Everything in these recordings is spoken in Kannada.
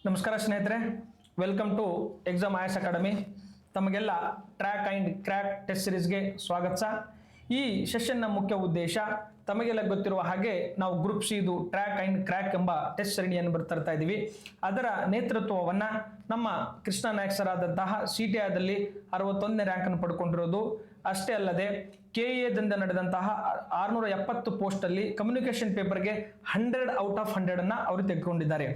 ನಮಸ್ಕಾರ ಸ್ನೇಹಿತರೆ, welcome to exam IAS academy. ತಮಗೆಲ್ಲ ಟ್ರ್ಯಾಕ್ ಆ್ಯಂಡ್ ಕ್ರ್ಯಾಕ್ ಟೆಸ್ಟ್ ಸಿರೀಸ್ಗೆ ಸ್ವಾಗತ. ಈ ಸೆಷನ್ನ ಮುಖ್ಯ ಉದ್ದೇಶ ತಮಗೆಲ್ಲ ಗೊತ್ತಿರುವ ಹಾಗೆ ನಾವು ಗ್ರೂಪ್ ಸಿ ಇದು ಟ್ರ್ಯಾಕ್ ಆ್ಯಂಡ್ ಕ್ರ್ಯಾಕ್ ಎಂಬ ಟೆಸ್ಟ್ ಸರಣಿಯನ್ನು ಬರ್ತಾ ಇದ್ದೀವಿ. ಅದರ ನೇತೃತ್ವವನ್ನು ನಮ್ಮ ಕೃಷ್ಣ ನಾಯಕ್ ಸರ್ ಆದಂತಹ CTI 61ನೇ ರ್ಯಾಂಕನ್ನು ಪಡ್ಕೊಂಡಿರೋದು. ಅಷ್ಟೇ ಅಲ್ಲದೆ KA ನಡೆದಂತಹ 670 ಪೋಸ್ಟಲ್ಲಿ ಕಮ್ಯುನಿಕೇಶನ್ ಪೇಪರ್ಗೆ 100 ಔಟ್ ಆಫ್ 100 ಅನ್ನು ಅವರು ತೆಗೆದುಕೊಂಡಿದ್ದಾರೆ.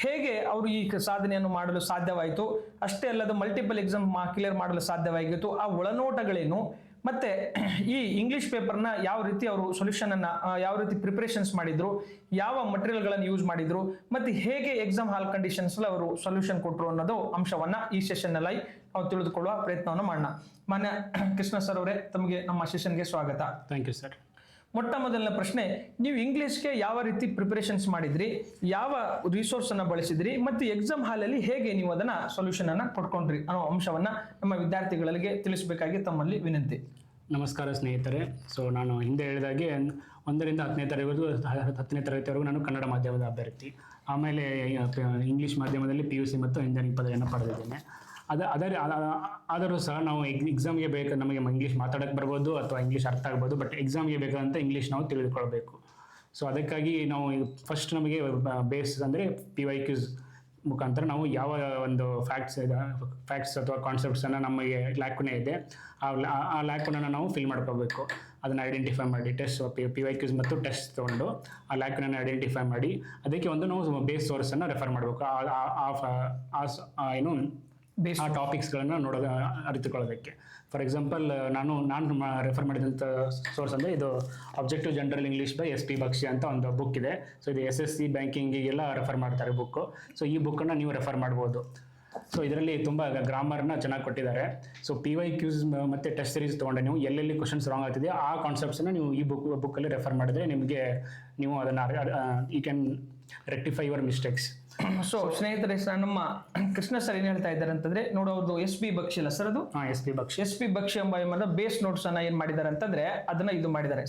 ಹೇಗೆ ಅವರು ಈ ಸಾಧನೆಯನ್ನು ಮಾಡಲು ಸಾಧ್ಯವಾಯಿತು, ಅಷ್ಟೇ ಅಲ್ಲದೆ ಮಲ್ಟಿಪಲ್ ಎಕ್ಸಾಮ್ ಕ್ಲಿಯರ್ ಮಾಡಲು ಸಾಧ್ಯವಾಗಿತ್ತು, ಆ ಒಳನೋಟಗಳೇನು, ಮತ್ತೆ ಈ ಇಂಗ್ಲಿಷ್ ಪೇಪರ್ನ ಯಾವ ರೀತಿ ಅವರು ಸೊಲ್ಯೂಷನ್ ಅನ್ನ ಯಾವ ರೀತಿ ಪ್ರಿಪರೇಷನ್ಸ್ ಮಾಡಿದ್ರು, ಯಾವ ಮಟೀರಿಯಲ್ಗಳನ್ನು ಯೂಸ್ ಮಾಡಿದ್ರು, ಮತ್ತೆ ಹೇಗೆ ಎಕ್ಸಾಮ್ ಹಾಲ್ ಕಂಡೀಷನ್ಸ್ ಅವರು ಸೊಲ್ಯೂಷನ್ ಕೊಟ್ಟರು ಅನ್ನೋದು ಅಂಶವನ್ನ ಈ ಸೆಷನ್ ನಲ್ಲಿ ನಾವು ತಿಳಿದುಕೊಳ್ಳುವ ಪ್ರಯತ್ನವನ್ನು ಮಾಡೋಣ. ಮಾನ್ಯ ಕೃಷ್ಣ ಸರ್ ಅವರೇ, ತಮಗೆ ನಮ್ಮ ಸೆಷನ್ಗೆ ಸ್ವಾಗತ. Thank you sir. ಮೊಟ್ಟ ಮೊದಲನೇ ಪ್ರಶ್ನೆ, ನೀವು ಇಂಗ್ಲಿಷ್ಗೆ ಯಾವ ರೀತಿ ಪ್ರಿಪರೇಷನ್ಸ್ ಮಾಡಿದ್ರಿ, ಯಾವ ರಿಸೋರ್ಸ್ ಅನ್ನ ಬಳಸಿದ್ರಿ, ಮತ್ತು ಎಕ್ಸಾಮ್ ಹಾಲಲ್ಲಿ ಹೇಗೆ ನೀವು ಅದನ್ನ ಸೊಲ್ಯೂಷನ್ ಅನ್ನ ಕೊಟ್ಕೊಂಡ್ರಿ ಅನ್ನೋ ಅಂಶವನ್ನ ನಮ್ಮ ವಿದ್ಯಾರ್ಥಿಗಳಿಗೆ ತಿಳಿಸಬೇಕಾಗಿ ತಮ್ಮಲ್ಲಿ ವಿನಂತಿ. ನಮಸ್ಕಾರ ಸ್ನೇಹಿತರೆ. ಸೊ ನಾನು ಹಿಂದೆ ಹೇಳಿದಾಗೆ 1ರಿಂದ 10ನೇ ತರಗತಿವರೆಗೂ ನಾನು ಕನ್ನಡ ಮಾಧ್ಯಮದ ಅಭ್ಯರ್ಥಿ. ಆಮೇಲೆ ಇಂಗ್ಲೀಷ್ ಮಾಧ್ಯಮದಲ್ಲಿ PUC ಮತ್ತು ಇಂಜಿನಿಯರಿಂಗ್ ಪದವಿಯನ್ನು ಪಡೆದಿದ್ದೇನೆ. ಆದರೂ ಸಹ ನಾವು ಎಕ್ಸಾಮ್ಗೆ ಬೇಕು, ನಮಗೆ ಇಂಗ್ಲೀಷ್ ಮಾತಾಡೋಕ್ಕೆ ಬರ್ಬೋದು ಅಥವಾ ಇಂಗ್ಲೀಷ್ ಅರ್ಥ ಆಗ್ಬೋದು, ಬಟ್ ಎಕ್ಸಾಮ್ಗೆ ಬೇಕಾದಂಥ ಇಂಗ್ಲೀಷ್ ನಾವು ತಿಳಿದುಕೊಳ್ಬೇಕು. ಸೊ ಅದಕ್ಕಾಗಿ ನಾವು ಫಸ್ಟ್ ನಮಗೆ ಬೇಸ್ ಅಂದರೆ PYQs ಮುಖಾಂತರ ನಾವು ಯಾವ ಒಂದು ಫ್ಯಾಕ್ಟ್ಸ್ ಅಥವಾ ಕಾನ್ಸೆಪ್ಟ್ಸನ್ನು ನಮಗೆ ಲ್ಯಾಕುನೇ ಇದೆ, ಆ ಲ್ಯಾಕುನನ್ನು ನಾವು ಫಿಲ್ ಮಾಡ್ಕೋಬೇಕು. ಅದನ್ನು ಐಡೆಂಟಿಫೈ ಮಾಡಿ PYQs ಮತ್ತು ಟೆಸ್ಟ್ ತೊಗೊಂಡು ಆ ಲ್ಯಾಕುನನ್ನು ಐಡೆಂಟಿಫೈ ಮಾಡಿ ಅದಕ್ಕೆ ಒಂದು ನಾವು ಬೇಸ್ ಸೋರ್ಸನ್ನು ರೆಫರ್ ಮಾಡಬೇಕು. ಏನು ಆ ಟಾಪಿಕ್ಸ್ಗಳನ್ನು ಅರಿತುಕೊಳ್ಳೋದಕ್ಕೆ. ಫಾರ್ ಎಕ್ಸಾಂಪಲ್ ನಾನು ರೆಫರ್ ಮಾಡಿದಂಥ ಸೋರ್ಸ್ ಅಂದರೆ ಇದು objective general English by SP Bakshi ಅಂತ ಒಂದು ಬುಕ್ ಇದೆ. ಸೊ ಇದು SSC ಬ್ಯಾಂಕಿಂಗಿಗೆಲ್ಲ ರೆಫರ್ ಮಾಡ್ತಾರೆ ಬುಕ್ಕು. ಸೊ ಈ ಬುಕ್ಕನ್ನು ನೀವು ರೆಫರ್ ಮಾಡ್ಬೋದು. ಸೊ ಇದರಲ್ಲಿ ತುಂಬ ಗ್ರಾಮರ್ನ ಚೆನ್ನಾಗಿ ಕೊಟ್ಟಿದ್ದಾರೆ. ಸೊ PYQs ಮತ್ತು ಟೆಸ್ಟ್ ಸೀರೀಸ್ ತೊಗೊಂಡೆ ನೀವು ಎಲ್ಲೆಲ್ಲಿ ಕ್ವಶನ್ಸ್ ರಾಂಗ್ ಆಗ್ತಿದೆ ಆ ಕಾನ್ಸೆಪ್ಟ್ಸನ್ನು ನೀವು ಈ ಬುಕ್ಕಲ್ಲಿ ರೆಫರ್ ಮಾಡಿದ್ರೆ ನಿಮಗೆ ನೀವು ಅದನ್ನು you can rectify your mistakes. So ಸ್ನೇಹಿತರೆ, ನಮ್ಮ ಕೃಷ್ಣ ಸರ್ ಏನ್ ಹೇಳ್ತಾ ಇದ್ದಾರೆ ಅಂತಂದ್ರೆ, ನೋಡೋದು SP ಬಕ್ಷಿ ಅಲ್ಲ ಸರ್, ಅದು SP ಬಕ್ಷಿ ಎಂಬ ಬೇಸ್ ನೋಟ್ಸ್ ಅನ್ನ ಏನ್ ಮಾಡಿದ್ದಾರೆ ಅಂತಂದ್ರೆ ಅದನ್ನ ಇದು ಮಾಡಿದ್ದಾರೆ.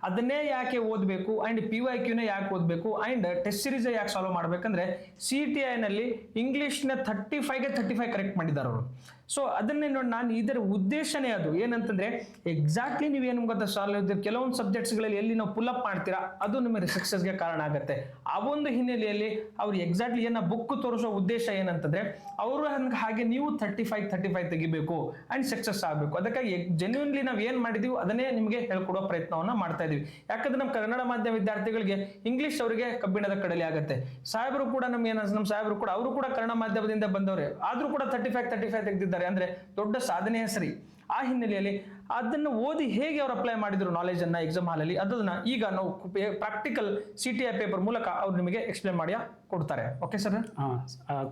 ಅದನ್ನೇ ಯಾಕೆ ಓದ್ಬೇಕು ಅಂಡ್ PYQನೇ ಯಾಕೆ ಓದ್ಬೇಕು ಅಂಡ್ ಟೆಸ್ಟ್ ಸೀರೀಸ್ ಯಾಕೆ ಸಾಲ್ವ್ ಮಾಡ್ಬೇಕಂದ್ರೆ CTI ನಲ್ಲಿ ಇಂಗ್ಲಿಷ್ ನ 35 ಕರೆಕ್ಟ್ ಮಾಡಿದ್ದಾರೆ ಅವರು. ಸೊ ಅದನ್ನೇ ನೋಡಿ, ನಾನು ಇದರ ಉದ್ದೇಶನೇ ಅದು ಏನಂತಂದ್ರೆ ಎಕ್ಸಾಕ್ಟ್ಲಿ ನೀವೇನು ಗೊತ್ತಾ, ಸಾಲ್ವ್ ಕೆಲವೊಂದು ಸಬ್ಜೆಕ್ಟ್ಸ್ ಗಳಲ್ಲಿ ಎಲ್ಲಿ ನಾವು ಪುಲ್ ಅಪ್ ಮಾಡ್ತೀರಾ ಅದು ನಿಮಗೆ ಸಕ್ಸಸ್ಗೆ ಕಾರಣ ಆಗುತ್ತೆ. ಆ ಒಂದು ಹಿನ್ನೆಲೆಯಲ್ಲಿ ಅವ್ರು ಎಕ್ಸಾಕ್ಟ್ಲಿ ಏನ ಬುಕ್ ತೋರಿಸೋ ಉದ್ದೇಶ ಏನಂತಂದ್ರೆ ಅವರು ಹಾಗೆ ನೀವು 35 ತೆಗಿಬೇಕು ಅಂಡ್ ಸಕ್ಸಸ್ ಆಗಬೇಕು. ಅದಕ್ಕಾಗಿ ಜೆನ್ಯೂನ್ಲಿ ನಾವು ಏನ್ ಮಾಡಿದೀವಿ ಅದನ್ನೇ ನಿಮಗೆ ಹೇಳ್ಕೊಡೋ ಪ್ರಯತ್ನವನ್ನ ಮಾಡ್ತಾ ಇದೀವಿ. ಯಾಕಂದ್ರೆ ನಮ್ಮ ಕನ್ನಡ ಮಾಧ್ಯಮ ವಿದ್ಯಾರ್ಥಿಗಳಿಗೆ ಇಂಗ್ಲಿಷ್ ಅವರಿಗೆ ಕಬ್ಬಿಣದ ಕಡಲೆ ಆಗುತ್ತೆ. ಸಾಹೇಬರು ಕೂಡ ನಮ್ಮ ಸಾಹೇಬರು ಕೂಡ ಅವರು ಕೂಡ ಕನ್ನಡ ಮಾಧ್ಯಮದಿಂದ ಬಂದವರೇ, ಆದ್ರೂ ಕೂಡ 35 ತೆಗೆದಿದ್ದಾರೆ ಅಂದ್ರೆ ದೊಡ್ಡ ಸಾಧನೆ ಸರಿ. ಆ ಹಿನ್ನೆಲೆಯಲ್ಲಿ ಅದನ್ನು ಓದಿ ಹೇಗೆ ಅವರು ಅಪ್ಲೈ ಮಾಡಿದ್ರು ನಾಲೆಜ್ ಅನ್ನ ಎಕ್ಸಾಮ್ ಹಾಲಲ್ಲಿ, ಅದನ್ನ ಈಗ ನಾವು ಪ್ರಾಕ್ಟಿಕಲ್ CTI ಪೇಪರ್ ಮೂಲಕ ಅವ್ರು ನಿಮಗೆ ಎಕ್ಸ್ಪ್ಲೇನ್ ಮಾಡಿ ಕೊಡ್ತಾರೆ. Okay sir?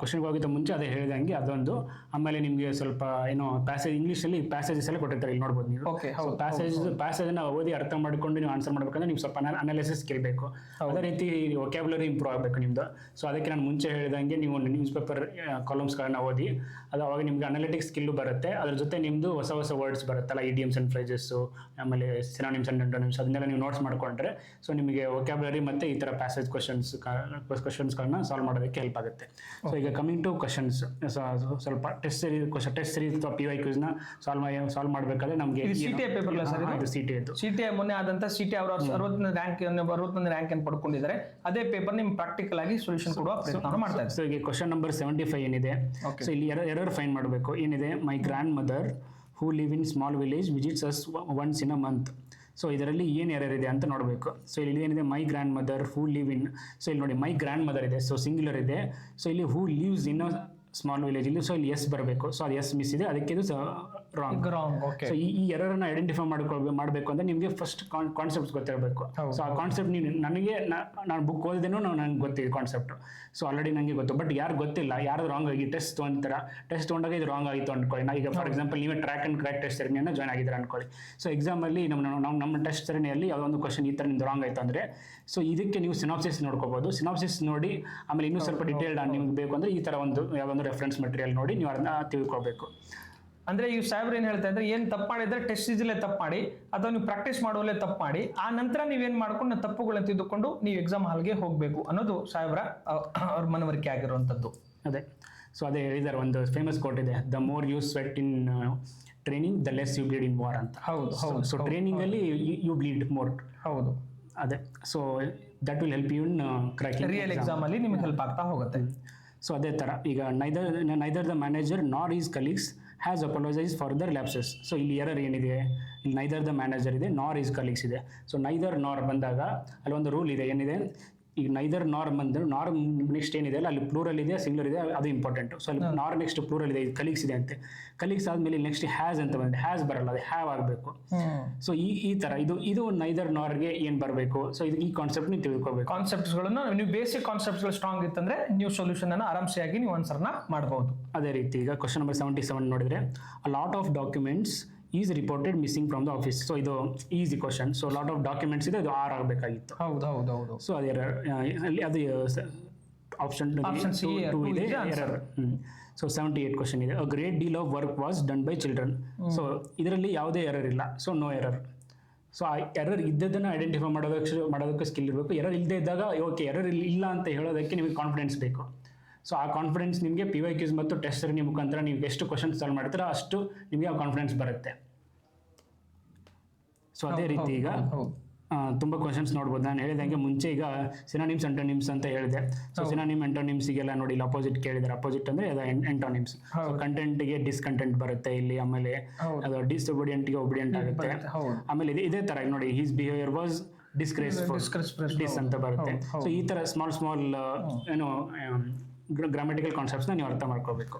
ಕ್ವಶನ್ಗೆ ಹೋಗಿದ್ದ ಮುಂಚೆ ಅದೇ ಹೇಳಿದಂಗೆ ಅದೊಂದು, ಆಮೇಲೆ ನಿಮಗೆ ಸ್ವಲ್ಪ ಏನೋ ಪ್ಯಾಸೇಜ್ ಇಂಗ್ಲೀಷಲ್ಲಿ ಪ್ಯಾಸೇಜಸ್ ಎಲ್ಲ ಕೊಟ್ಟಿರ್ತಾರೆ, ಇಲ್ಲಿ ನೋಡ್ಬೋದು ನೀವು. ಪ್ಯಾಸೇಜ್ ಓದಿ ಅರ್ಥ ಮಾಡ್ಕೊಂಡು ನೀವು ಆನ್ಸರ್ ಮಾಡ್ಬೇಕಂದ್ರೆ ನೀವು ಸ್ವಲ್ಪ ಅನಾಲಿಸಿಸ್ ಕೇಳಬೇಕು. ಅದೇ ರೀತಿ ವೊಕ್ಯಾಬುಲರಿ ಇಂಪ್ರೂವ್ ಆಗಬೇಕು ನಿಮ್ದು. ಸೊ ಅದಕ್ಕೆ ನಾನು ಮುಂಚೆ ಹೇಳಿದಂಗೆ ನೀವು ನ್ಯೂಸ್ ಪೇಪರ್ ಕಾಲಮ್ಸ್ಗಳನ್ನ ಓದಿ, ಅದು ಅವಾಗ ನಿಮ್ಗೆ ಅನಾಲಿಟಿಕ್ಸ್ ಸ್ಕಿಲ್ಲು ಬರುತ್ತೆ. ಅದ್ರ ಜೊತೆ ನಿಮ್ದು ಹೊಸ ವರ್ಡ್ಸ್ ಬರುತ್ತಲ್ಲ, ಇಡಿಯಮ್ಸ್ ಅಂಡ್ ಫ್ರೇಜಸ್, ಆಮೇಲೆ ಸಿನಾನಿಮ್ಸ್ ಅಂಡ್ ಆಂಟೋನಿಮ್ಸ್, ಅದನ್ನೆಲ್ಲ ನೀವು ನೋಟ್ಸ್ ಮಾಡ್ಕೊಂಡ್ರೆ ಸೊ ನಿಮಗೆ ವೊಕ್ಯಾಬುಲರಿ ಮತ್ತೆ ಈ ತರ ಪ್ಯಾಸೇಜ್ ಕ್ವಶನ್ಸ್ಗಳನ್ನ ಸಾಲ್ವ್ ಮಾಡೋದಕ್ಕೆ ಹೆಲ್ಪ್ ಆಗುತ್ತೆ. ಸೊ ಈಗ ಕಮಿಂಗ್ ಟು ಕ್ವಶನ್ಸ್, ಸ್ವಲ್ಪ ಟೆಸ್ಟ್ ಸೀರೀಸ್ ಅಥವಾ PYQs ನ ಸಾಲ್ವ್ ಮಾಡಬೇಕಾದ್ರೆ ನಮಗೆ CTI ಮೊನ್ನೆ ಆದಂತ CTI ಅವರು 60ನೇ ರ್ಯಾಂಕ್ ಅನ್ನು ಪಡ್ಕೊಂಡಿದ್ದಾರೆ. ಅದೇ ಪೇಪರ್ ನಿಮ್ ಪ್ರಾಕ್ಟಿಕಲ್ ಆಗಿ ಸೊಲ್ಯೂಷನ್ ಕೊಡುವ ಪ್ರಯತ್ನ ಮಾಡ್ತಾ ಇದ್ದಾರೆ. ಸೊ ಈಗ ಕ್ವಶನ್ ನಂಬರ್ 75 ಏನಿದೆ, ಸೊ ಇಲ್ಲಿ ಎರರ್ ಫೈಂಡ್ ಮಾಡಬೇಕು. ಏನಿದೆ, my grandmother who live in small village visits us once in a month. So ಇದರಲ್ಲಿ ಏನು ಎರರ್ ಇದೆ ಅಂತ ನೋಡಬೇಕು. ಸೊ ಇಲ್ಲಿ ಏನಿದೆ, my grandmother who live in. So ಇಲ್ಲಿ ನೋಡಿ, ಮೈ ಗ್ರ್ಯಾಂಡ್ ಮದರ್ ಇದೆ, ಸೊ ಸಿಂಗ್ಯುಲರ್ ಇದೆ. ಸೊ ಇಲ್ಲಿ who lives in small village ಇಲ್ಲಿ, ಸೊ ಇಲ್ಲಿ ಎಸ್ ಬರಬೇಕು. ಸೊ ಅದು ಎಸ್ ಮಿಸ್ ಇದೆ, ಅದಕ್ಕೆ ಇದು ರಾಂಗ್. ಸೊ ಈ ಎರರ್ ಅನ್ನ ಐಡೆಂಟಿಫೈ ಮಾಡಬೇಕು ಅಂದ್ರೆ ನಿಮಗೆ ಫಸ್ಟ್ ಕಾನ್ಸೆಪ್ಟ್ಸ್ ಗೊತ್ತಿರಬೇಕು. ಸೊ ಆ ಕಾನ್ಸೆಪ್ಟ್ ನಾನು ಬುಕ್ ಓದಿದೇನೋ ನನಗೆ ಗೊತ್ತಿದೆ ಕಾನ್ಸೆಪ್ಟ್. ಸೊ ಆಲ್ರೆಡಿ ನನಗೆ ಗೊತ್ತು, ಬಟ್ ಯಾರು ಗೊತ್ತಿಲ್ಲ, ಯಾರು ರಾಂಗ್ ಆಗಿ ಟೆಸ್ಟ್ ತೊಗೊಂಡಾಗ ಇದು ರಾಂಗ್ ಆಗಿತ್ತು ಅನ್ಕೊಳ್ಳಿ. ಈಗ ಫಾರ್ ಎಕ್ಸಾಂಪಲ್ ನೀವೇ ಟ್ರ್ಯಾಕ್ ಅಂಡ್ ಕ್ರ್ಯಾಕ್ ಟೆಸ್ಟ್ ಸರಣಿಯನ್ನು ಜಾಯ್ನ್ ಆಗಿದ್ದೀರಾ ಅನ್ಕೊಳ್ಳಿ. ಸೊ ಎಕ್ಸಾಮಲ್ಲಿ ನಮ್ಮ ಟೆಸ್ಟ್ ಸರಣಿಯಲ್ಲಿ ಯಾವುದೊಂದು ಕ್ವಶನ್ ಈ ಥರ ನಿಮ್ದು ರಾಂಗ್ ಆಯ್ತು ಅಂದ್ರೆ, ಸೊ ಇದಕ್ಕೆ ನೀವು ಸಿನಾಪ್ಸಿಸ್ ನೋಡ್ಕೋಬಹುದು. ಸಿನಾಪ್ಸಿಸ್ ನೋಡಿ ಆಮೇಲೆ ಇನ್ನೂ ಸ್ವಲ್ಪ ಡಿಟೇಲ್ಡ್ ನಿಮ್ಗೆ ಬೇಕು ಅಂದ್ರೆ ಈ ತರ ಒಂದು ರೆಫರೆನ್ಸ್ ಮೆಟೀರಿಯಲ್ ನೋಡಿ ನೀವು ಅದನ್ನ ತಿಳ್ಕೊಬೇಕು. ಅಂದ್ರೆ ಈ ಸಾಹೇಬ್ರು ಏನ್ ಹೇಳ್ತಾ ಇದ್ರೆ, ಏನ್ ತಪ್ಪು ಮಾಡಿದ್ರೆ ಟೆಸ್ಟ್ ಸೀಸಲ್ಲೇ ತಪ್ಪು ಮಾಡಿ ಅಥವಾ ನೀವು ಪ್ರಾಕ್ಟೀಸ್ ಮಾಡುವಲ್ಲೇ ತಪ್ಪು ಮಾಡಿ, ಆ ನಂತರ ನೀವೇನ್ ಮಾಡ್ಕೊಂಡು ತಪ್ಪುಗಳನ್ನ ತಿದ್ದುಕೊಂಡು ನೀವು ಎಕ್ಸಾಮ್ ಹಾಲ್ಗೆ ಹೋಗ್ಬೇಕು ಅನ್ನೋದು ಸಾಹೇಬ್ರ ಅವ್ರ ಮನವರಿಕೆ ಆಗಿರುವಂತದ್ದು. ಅದೇ ಸೊ ಅದೇ ಹೇಳಿದ್ದಾರೆ, ಒಂದು ಫೇಮಸ್ ಕೋಟ್ ಇದೆ, the more you sweat in training the less you bleed in war ಅಂತ. ಹೌದು. ಸೊ ಟ್ರೈನಿಂಗಲ್ಲಿ ಯು ಬ್ಲೀಡ್ ಮೋರ್. ಹೌದು, ಅದೇ. So that will help you in cracking real exam ಅಲ್ಲಿ ನಿಮಗೆ ಹೆಲ್ಪ್ ಆಗ್ತಾ ಹೋಗುತ್ತೆ. ಸೊ ಅದೇ ಥರ ಈಗ neither the manager nor is colleagues has apologises for their lapses. So ಇಲ್ಲಿ ಎರರ್ ಏನಿದೆ, ಇಲ್ಲಿ ನೈದರ್ ದ ಮ್ಯಾನೇಜರ್ ಇದೆ, ನಾರ್ ಈಸ್ ಕಲೀಗ್ಸ್ ಇದೆ. ಸೊ ನೈದರ್ ನಾರ್ ಬಂದಾಗ ಅಲ್ಲಿ ಒಂದು ರೂಲ್ ಇದೆ, ಏನಿದೆ, ಈಗ ನೈದರ್ ನಾರ್ ಬಂದರೆ ನಾರ್ ನೆಕ್ಸ್ಟ್ ಏನಿದೆ ಅಲ್ಲ, ಅಲ್ಲಿ ಪ್ಲೂರಲ್ ಇದೆ, ಸಿಂಗ್ಲರ್ ಇದೆ, ಅದು ಇಂಪಾರ್ಟೆಂಟು. ಸೊ ಅಲ್ಲಿ ನಾರ್ ನೆಕ್ಸ್ಟ್ ಪ್ಲೂರಲ್ ಇದೆ, ಇದು ಕಲೀಗ್ಸ್ ಇದೆ ಅಂತೆ. ಕಲೀಗ್ಸ್ ಆದಮೇಲೆ ನೆಕ್ಸ್ಟ್ ಹ್ಯಾಸ್ ಅಂತ ಬಂದಿದೆ, ಹ್ಯಾಸ್ ಬರಲ್ಲ, ಅದು ಹ್ಯಾವ್ ಆಗಬೇಕು. ಸೊ ಈ ಥರ ಇದು ನೈದರ್ ನಾರ್ಗೆ ಏನು ಬರಬೇಕು. ಸೊ ಇದು ಈ ಕಾನ್ಸೆಪ್ಟ್ ನೀವು ತಿಳ್ಕೊಬೇಕು. ಕಾನ್ಸೆಪ್ಟ್ಸ್ಗಳನ್ನ ನೀವು ಬೇಸಿಕ್ ಕಾನ್ಸೆಪ್ಟ್ಸ್ಗಳು ಸ್ಟ್ರಾಂಗ್ ಇತ್ತಂದ್ರೆ ನೀವು ಸೊಲ್ಯೂಷನ್ ಅನ್ನು ಆರಾಮ್ಸೆಯಾಗಿ ನೀವು ಆನ್ಸರ್ನ ಮಾಡಬಹುದು. ಅದೇ ರೀತಿ ಈಗ ಕ್ವಶನ್ ನಂಬರ್ 77 ನೋಡಿದ್ರೆ, a lot of documents is reported missing from the office. So ಇದು easy question. So lot of documents ಇದೆ, ಅದು ಆರ್ ಆಗಬೇಕಾಗಿತ್ತು. ಹೌದು. ಸೊ ಅದೇ ಅಲ್ಲಿ ಅದು ಆಪ್ಷನ್ C 2 ಇದೆ, ಎರರ್. ಸೊ 78 ಕ್ವಶನ್ ಇದೆ. A great deal of work was done by children. So ಇದರಲ್ಲಿ ಯಾವುದೇ ಎರರ್ ಇಲ್ಲ, ಸೊ ನೋ ಎರರ್. ಸೊ ಆ ಎರರ್ ಇದ್ದದನ್ನು ಐಡೆಂಟಿಫೈ ಮಾಡೋದಕ್ಕೆ ಸ್ಕಿಲ್ ಇರಬೇಕು. ಎರರ್ ಇಲ್ಲದೆ ಇದ್ದಾಗ ಓಕೆ ಎರರ್ ಇಲ್ಲ ಅಂತ ಹೇಳೋದಕ್ಕೆ ನಿಮಗೆ ಕಾನ್ಫಿಡೆನ್ಸ್ ಬೇಕು. ಸೊ ಆ ಕಾನ್ಫಿಡೆನ್ಸ್ ನಿಮಗೆ PYQs ಮತ್ತು ಟೆಸ್ಟ್ ಸರಣಿ ಮುಖಾಂತರ ನೀವು ಎಷ್ಟು ಕ್ವಶನ್ಸ್ ಸಾಲ್ವ್ ಮಾಡ್ತೀರಾ ಅಷ್ಟು ನಿಮಗೆ ಆ ಕಾನ್ಫಿಡೆನ್ಸ್ ಬರುತ್ತೆ. ಸೊ ಅದೇ ರೀತಿ ಈಗ ತುಂಬ ಕ್ವಶನ್ಸ್ ನೋಡ್ಬೋದು. ನಾನು ಹೇಳಿದಂಗೆ ಮುಂಚೆ ಈಗ ಸಿನಾನಿಮ್ಸ್ ಅಂಟೋನಿಮ್ಸ್ ಅಂತ ಹೇಳಿದೆ. ಸೊ ಸಿನಾನಿಮ್ ಅಂಟೋನಿಮ್ಸಿಗೆಲ್ಲ ನೋಡಿ, ಇಲ್ಲಿ ಅಪೋಸಿಟ್ ಕೇಳಿದ್ದಾರೆ. ಅಪೋಸಿಟ್ ಅಂದರೆ ಅದು ಎಂಟೋನಿಮ್ಸ್. ಸೊ ಕಂಟೆಂಟ್ಗೆ ಡಿಸ್ಕಂಟೆಂಟ್ ಬರುತ್ತೆ ಇಲ್ಲಿ, ಆಮೇಲೆ ಅದು ಡಿಸ್ಒಬಿಡಿಯಂಟ್ಗೆ ಒಬಿಡಿಯಂಟ್ ಆಗುತ್ತೆ. ಆಮೇಲೆ ಇದೇ ಥರ ನೋಡಿ, ಹಿಸ್ ಬಿಹೇವಿಯರ್ ವಾಸ್ ಡಿಸ್ಕ್ರೆಸ್ಫುಲ್ ಡಿಸ್ ಅಂತ ಬರುತ್ತೆ. ಸೊ ಈ ಥರ ಸ್ಮಾಲ್ ಏನು ಗ್ರಾಮೆಟಿಕಲ್ ಕಾನ್ಸೆಪ್ಟ್ಸ್ನ ನೀವು ಅರ್ಥ ಮಾಡ್ಕೋಬೇಕು.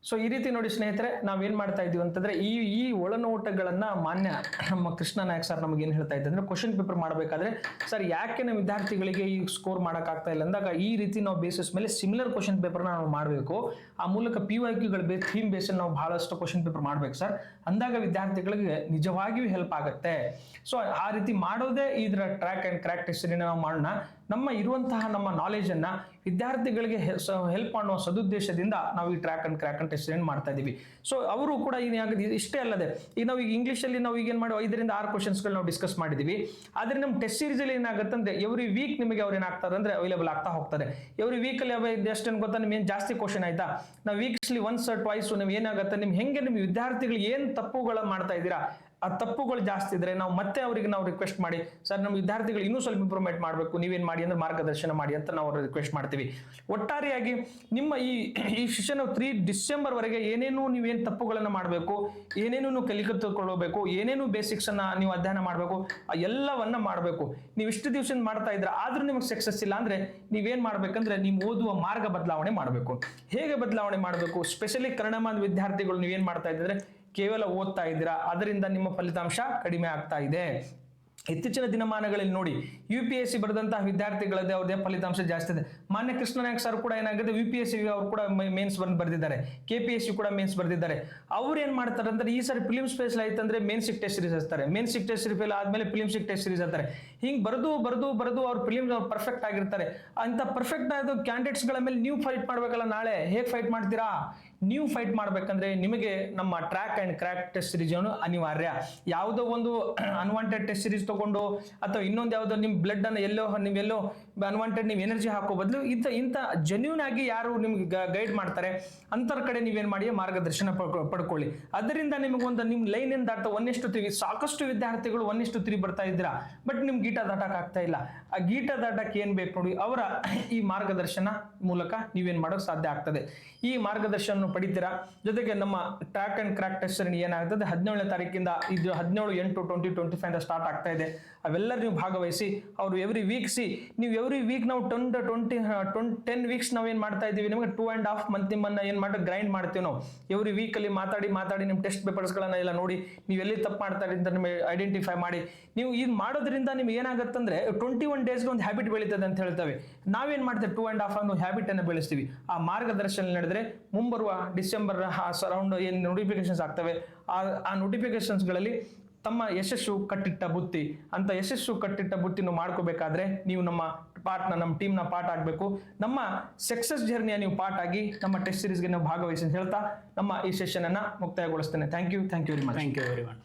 ಸೊ ಈ ರೀತಿ ನೋಡಿ ಸ್ನೇಹಿತರೆ, ನಾವೇನು ಮಾಡ್ತಾ ಇದ್ದೀವಿ ಅಂತಂದರೆ ಈ ಒಳನೋಟಗಳನ್ನು ಮಾನ್ಯ ನಮ್ಮ ಕೃಷ್ಣ ನಾಯಕ್ ಸರ್ ನಮಗೆ ಏನು ಹೇಳ್ತಾ ಇದ್ದಂದ್ರೆ, ಕ್ವಶನ್ ಪೇಪರ್ ಮಾಡಬೇಕಾದ್ರೆ ಸರ್ ಯಾಕೆ ನಮ್ಮ ವಿದ್ಯಾರ್ಥಿಗಳಿಗೆ ಈ ಸ್ಕೋರ್ ಮಾಡೋಕ್ಕಾಗ್ತಾ ಇಲ್ಲ ಅಂದಾಗ, ಈ ರೀತಿ ನಾವು ಬೇಸಿಸ್ ಮೇಲೆ ಸಿಮಿಲರ್ ಕ್ವಶನ್ ಪೇಪರ್ನ ನಾವು ಮಾಡಬೇಕು. ಆ ಮೂಲಕ PYQಗಳ ಥೀಮ್ ಬೇಸಲ್ಲಿ ನಾವು ಬಹಳಷ್ಟು ಕ್ವಶನ್ ಪೇಪರ್ ಮಾಡಬೇಕು ಸರ್. ಅಂದಾಗ ವಿದ್ಯಾರ್ಥಿಗಳಿಗೆ ನಿಜವಾಗಿಯೂ ಹೆಲ್ಪ್ ಆಗುತ್ತೆ. ಸೊ ಆ ರೀತಿ ಮಾಡೋದೇ ಇದರ ಟ್ರ್ಯಾಕ್ ಆ್ಯಂಡ್ ಕ್ರ್ಯಾಕ್ ಟೆಸ್ಟ್ ನಾವು ಮಾಡೋಣ. ನಮ್ಮ ಇರುವಂತಹ ನಮ್ಮ ನಾಲೆಜನ್ನು ವಿದ್ಯಾರ್ಥಿಗಳಿಗೆ ಹೆಲ್ಪ್ ಮಾಡುವ ಸದುದ್ದೇಶದಿಂದ ನಾವು ಈ ಟ್ರ್ಯಾಕ್ ಆ್ಯಂಡ್ ಕ್ರ್ಯಾಕ್ ಟೆಸ್ಟ್ ಮಾಡ್ತಾ ಇದ್ದೀವಿ. ಸೊ ಅವರು ಕೂಡ ಇಷ್ಟೇ ಅಲ್ಲದೆ, ಈಗ ನಾವು ಈಗ ಇಂಗ್ಲೀಷಲ್ಲಿ ನಾವು ಈಗೇನು ಮಾಡಿ 5 ರಿಂದ 6 ಕ್ವಶನ್ಸ್ಗಳು ನಾವು ಡಿಸ್ಕಸ್ ಮಾಡಿದ್ದೀವಿ. ಆದರೆ ನಮ್ಮ ಟೆಸ್ಟ್ ಸೀರೀಸಲ್ಲಿ ಏನಾಗುತ್ತೆ ಅಂದರೆ, ಎವ್ರಿ ವೀಕ್ ನಿಮಗೆ ಅವ್ರು ಏನಾಗ್ತಾರೆ ಅಂದರೆ ಅವೈಲೇಬಲ್ ಆಗ್ತಾ ಹೋಗ್ತಾರೆ. ಎವ್ರಿ ವೀಕಲ್ಲಿ ಎಷ್ಟೇನು ಗೊತ್ತಾ, ನಿಮ್ಗೆ ಏನು ಜಾಸ್ತಿ ಕ್ವಶನ್ ಆಯ್ತಾ, ನಾವು ವೀಕ್ಸ್ಲಿ ಒನ್ಸ್ ಟ್ವೈಸ್ ನಿಮ್ಗೆ ಏನಾಗುತ್ತೆ, ನಿಮ್ಗೆ ಹೆಂಗೆ ನಿಮ್ಮ ವಿದ್ಯಾರ್ಥಿಗಳು ಏನು ತಪ್ಪುಗಳು ಮಾಡ್ತಾ ಇದ್ದೀರಾ, ಆ ತಪ್ಪುಗಳು ಜಾಸ್ತಿ ಇದ್ರೆ ನಾವು ಮತ್ತೆ ಅವರಿಗೆ ನಾವು ರಿಕ್ವೆಸ್ಟ್ ಮಾಡಿ, ಸರ್ ನಮ್ಮ ವಿದ್ಯಾರ್ಥಿಗಳು ಇನ್ನೂ ಸ್ವಲ್ಪ ಇಂಪ್ರೂವ್ಮೆಂಟ್ ಮಾಡಬೇಕು, ನೀವೇನು ಮಾಡಿ ಅಂದ್ರೆ ಮಾರ್ಗದರ್ಶನ ಮಾಡಿ ಅಂತ ನಾವು ರಿಕ್ವೆಸ್ಟ್ ಮಾಡ್ತೀವಿ. ಒಟ್ಟಾರೆಯಾಗಿ ನಿಮ್ಮ ಈ ಸೆಷನ್ 3 ಡಿಸೆಂಬರ್ ವರೆಗೆ ಏನೇನು ನೀವೇನು ತಪ್ಪುಗಳನ್ನು ಮಾಡಬೇಕು, ಏನೇನು ಕಲಿತುಕೊಳ್ಳಬೇಕು, ಏನೇನು ಬೇಸಿಕ್ಸ್ ಅನ್ನ ನೀವು ಅಧ್ಯಯನ ಮಾಡಬೇಕು, ಎಲ್ಲವನ್ನ ಮಾಡಬೇಕು. ನೀವು ಇಷ್ಟು ದಿವಸ ಮಾಡ್ತಾ ಇದ್ರೆ ಆದ್ರೂ ನಿಮಗೆ ಸಕ್ಸಸ್ ಇಲ್ಲ ಅಂದ್ರೆ ನೀವೇನ್ ಮಾಡ್ಬೇಕಂದ್ರೆ, ನೀವು ಓದುವ ಮಾರ್ಗ ಬದಲಾವಣೆ ಮಾಡಬೇಕು. ಹೇಗೆ ಬದಲಾವಣೆ ಮಾಡಬೇಕು? ಸ್ಪೆಷಲಿ ಕನ್ನಡ ಮಾಧ್ಯಮದ ವಿದ್ಯಾರ್ಥಿಗಳು ನೀವೇನ್ ಮಾಡ್ತಾ ಇದ್ರೆ ಕೇವಲ ಓದ್ತಾ ಇದ್ದೀರಾ, ಅದರಿಂದ ನಿಮ್ಮ ಫಲಿತಾಂಶ ಕಡಿಮೆ ಆಗ್ತಾ ಇದೆ. ಇತ್ತೀಚಿನ ದಿನಮಾನಗಳಲ್ಲಿ ನೋಡಿ, UPSC ಬರೆದಂತಹ ವಿದ್ಯಾರ್ಥಿಗಳದೇ ಅವ್ರದೇ ಫಲಿತಾಂಶ ಜಾಸ್ತಿ ಇದೆ. ಮಾನ್ಯ ಕೃಷ್ಣ ನಾಯಕ್ ಸರ್ ಕೂಡ ಏನಾಗಿದೆ, UPSC ಅವರು ಕೂಡ ಮೇನ್ಸ್ ಬರೆದಿದ್ದಾರೆ, KPSC ಕೂಡ ಮೇನ್ಸ್ ಬರೆದಿದ್ದಾರೆ. ಅವ್ರು ಏನ್ ಮಾಡ್ತಾರೆ ಅಂದ್ರೆ, ಈ ಸರಿ ಫಿಲಿಮ್ಸ್ ಫೇಲ್ ಆಯ್ತಂದ್ರೆ ಮೇನ್ಸಿಗೆ ಟೆಸ್ಟ್ ಸೀರೀಸ್ ಹಚ್ತಾರೆ, ಮೇನ್ಸಿಗೆ ಟೆಸ್ಟ್ ಸೀರೀಸ್ ಫೇಲ್ ಆದ್ಮೇಲೆ ಫಿಲಿಮ್ಸಿಗೆ ಟೆಸ್ಟ್ ಸೀರೀಸ್ ಹಚ್ತಾರೆ. ಹಿಂಗೆ ಬರೆದು ಅವ್ರ ಫಿಲಿಮ್ಸ್ ಅವ್ರು ಪರ್ಫೆಕ್ಟ್ ಆಗಿರ್ತಾರೆ. ಅಂತ ಪರ್ಫೆಕ್ಟ್ ಆದ ಕ್ಯಾಂಡಿಡೇಟ್ಸ್ಗಳ ಮೇಲೆ ನೀವು ಫೈಟ್ ಮಾಡ್ಬೇಕಲ್ಲ. ನಾಳೆ ಹೇಗೆ ಫೈಟ್ ಮಾಡ್ತೀರಾ? ನೀವು ಫೈಟ್ ಮಾಡ್ಬೇಕಂದ್ರೆ ನಿಮಗೆ ನಮ್ಮ track and crack test series ಅನಿವಾರ್ಯ. ಯಾವುದೋ ಒಂದು ಅನ್ವಾಂಟೆಡ್ ಟೆಸ್ಟ್ ಸೀರೀಸ್ ತಗೊಂಡು ಅಥವಾ ಇನ್ನೊಂದು ಯಾವುದೋ ನಿಮ್ಮ ಬ್ಲಡ್ ಅನ್ನು ನೀವೆಲ್ಲೋ ಅನ್ವಾಂಟೆಡ್ ನೀವು ಎನರ್ಜಿ ಹಾಕೋ ಬದಲು ಇಂಥ ಜೆನ್ಯೂನ್ ಆಗಿ ಯಾರು ನಿಮ್ಗೆ ಗೈಡ್ ಮಾಡ್ತಾರೆ ಅಂತರ ಕಡೆ ನೀವೇನು ಮಾಡಿ ಮಾರ್ಗದರ್ಶನ ಪಡ್ಕೊಳ್ಳಿ. ಅದರಿಂದ ನಿಮಗೊಂದು ನಿಮ್ಮ ಲೈನ್ ಏನು ದಾಟ 1:3 ಸಾಕಷ್ಟು ವಿದ್ಯಾರ್ಥಿಗಳು 1:3 ಬರ್ತಾ ಇದ್ದೀರಾ, ಬಟ್ ನಿಮ್ಗೆ ಗೀಟ ದಾಟಕ್ಕೆ ಆಗ್ತಾ ಇಲ್ಲ. ಆ ಗೀಟ ದಾಟಕ್ಕೆ ಏನು ಬೇಕು ನೋಡಿ, ಅವರ ಈ ಮಾರ್ಗದರ್ಶನ ಮೂಲಕ ನೀವೇನು ಮಾಡೋಕೆ ಸಾಧ್ಯ ಆಗ್ತದೆ. ಈ ಮಾರ್ಗದರ್ಶನ ಪಡಿತೀರಾ. ಜೊತೆಗೆ ನಮ್ಮ ಟ್ರ್ಯಾಕ್ ಆ್ಯಂಡ್ ಕ್ರ್ಯಾಕ್ ಟೆಸ್ಟ್ ಸರಣಿ ಏನಾಗ್ತದೆ 17ನೇ ತಾರೀಕಿಂದ ಇದು 17/8/2025 ಸ್ಟಾರ್ಟ್ ಆಗ್ತಾ ಇದೆ. ಅವೆಲ್ಲರೂ ನೀವು ಭಾಗವಹಿಸಿ. ಅವರು ಎವ್ರಿ ವೀಕ್ ನೀವು ಎವ್ರಿ ವೀಕ್ ನಾವು 10 ವೀಕ್ಸ್ ನಾವೇನು ಮಾಡ್ತಾ ಇದ್ದೀವಿ, ನಿಮಗೆ 2.5 ಮಂತ್ ನಿಮ್ಮನ್ನು ಏನು ಮಾಡಿ ಗ್ರೈಂಡ್ ಮಾಡ್ತೀವಿ ನಾವು. ಎವ್ರಿ ವೀಕಲ್ಲಿ ಮಾತಾಡಿ ನಿಮ್ಮ ಟೆಸ್ಟ್ ಪೇಪರ್ಸ್ಗಳನ್ನ ಎಲ್ಲ ನೋಡಿ, ನೀವು ಎಲ್ಲಿ ತಪ್ಪು ಮಾಡ್ತಾ ಅಂತ ನಿಮಗೆ ಐಡೆಂಟಿಫೈ ಮಾಡಿ. ನೀವು ಇದು ಮಾಡೋದ್ರಿಂದ ನಿಮ್ಗೆ ಏನಾಗುತ್ತಂದ್ರೆ 21 ಡೇಸ್ಗೆ ಒಂದು ಹ್ಯಾಬಿಟ್ ಬೆಳೀತದೆ ಅಂತ ಹೇಳ್ತೇವೆ. ನಾವೇನು ಮಾಡ್ತೇವೆ 2.5 ಅನ್ನೋ ಹ್ಯಾಬಿಟನ್ನು ಬೆಳೆಸ್ತೀವಿ. ಆ ಮಾರ್ಗದರ್ಶನ ನಡೆದ್ರೆ ಮುಂಬರುವ ಡಿಸೆಂಬರ್ ಅರೌಂಡ್ ಏನು ನೋಟಿಫಿಕೇಶನ್ಸ್ ಆಗ್ತವೆ, ಆ ನೋಟಿಫಿಕೇಶನ್ಸ್ಗಳಲ್ಲಿ ತಮ್ಮ ಯಶಸ್ಸು ಕಟ್ಟಿಟ್ಟ ಬುತ್ತಿ ಅಂತ ಯಶಸ್ಸು ಕಟ್ಟಿಟ್ಟ ಬುತ್ತಿನ ಮಾಡ್ಕೋಬೇಕಾದ್ರೆ ನೀವು ನಮ್ಮ ಟೀಮ್ನ ಪಾರ್ಟ್ ಆಗಬೇಕು. ನಮ್ಮ ಸಕ್ಸಸ್ ಜರ್ನಿಯ ನೀವು ಪಾರ್ಟ್ ಆಗಿ ನಮ್ಮ ಟೆಸ್ಟ್ ಸೀರೀಸ್ಗೆ ನೀವು ಭಾಗವಹಿಸಿ ಅಂತ ಹೇಳ್ತಾ ನಮ್ಮ ಈ ಸೆಷನ್ ಅನ್ನ ಮುಕ್ತಾಯಗೊಳಿಸ್ತೇನೆ. Thank you very much. Thank you very much.